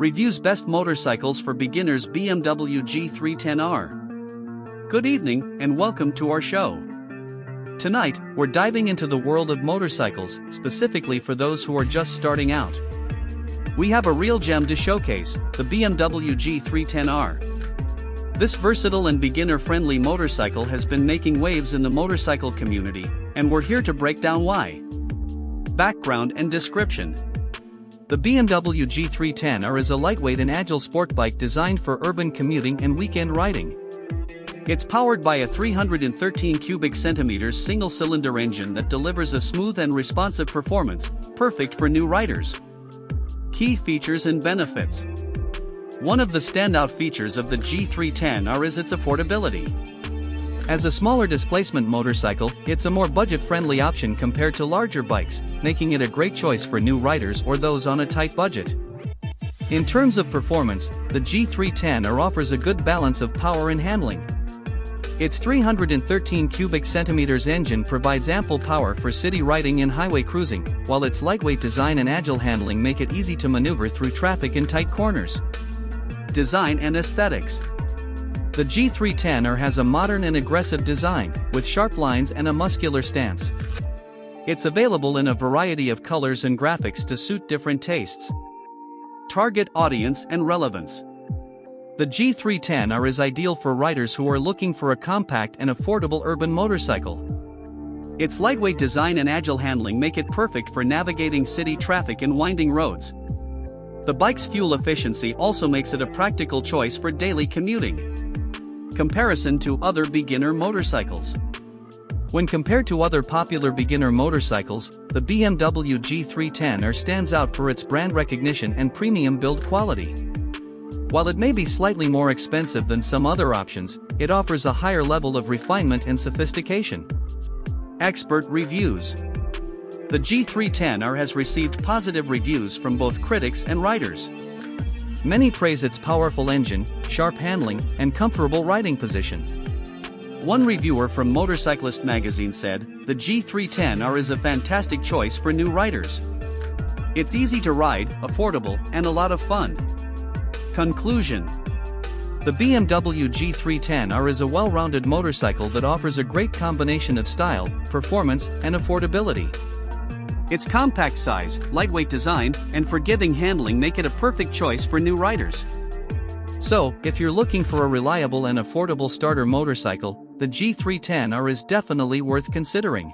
reviews best motorcycles for beginners BMW G310R. Good evening and welcome to our show. Tonight, we're diving into the world of motorcycles, specifically for those who are just starting out. We have a real gem to showcase, the BMW G310R. This versatile and beginner-friendly motorcycle has been making waves in the motorcycle community, and we're here to break down why. Background and description. The BMW G310R is a lightweight and agile sport bike designed for urban commuting and weekend riding. It's powered by a 313 cubic centimeters single-cylinder engine that delivers a smooth and responsive performance, perfect for new riders. Key features and benefits. One of the standout features of the G310R is its affordability. As a smaller displacement motorcycle, it's a more budget-friendly option compared to larger bikes, making it a great choice for new riders or those on a tight budget. In terms of performance, the G310R offers a good balance of power and handling. Its 313 cubic centimeters engine provides ample power for city riding and highway cruising, while its lightweight design and agile handling make it easy to maneuver through traffic in tight corners. Design and aesthetics. The G310R has a modern and aggressive design, with sharp lines and a muscular stance. It's available in a variety of colors and graphics to suit different tastes. Target audience and relevance. The G310R is ideal for riders who are looking for a compact and affordable urban motorcycle. Its lightweight design and agile handling make it perfect for navigating city traffic and winding roads. The bike's fuel efficiency also makes it a practical choice for daily commuting. Comparison to other beginner motorcycles. When compared to other popular beginner motorcycles, the BMW G310R stands out for its brand recognition and premium build quality. While it may be slightly more expensive than some other options, it offers a higher level of refinement and sophistication. Expert reviews. The G310R has received positive reviews from both critics and riders. Many praise its powerful engine, sharp handling, and comfortable riding position. One reviewer from Motorcyclist magazine said, "The G310R is a fantastic choice for new riders. It's easy to ride, affordable, and a lot of fun." Conclusion. The BMW G310R is a well-rounded motorcycle that offers a great combination of style, performance, and affordability. Its compact size, lightweight design, and forgiving handling make it a perfect choice for new riders. So, if you're looking for a reliable and affordable starter motorcycle, the G310R is definitely worth considering.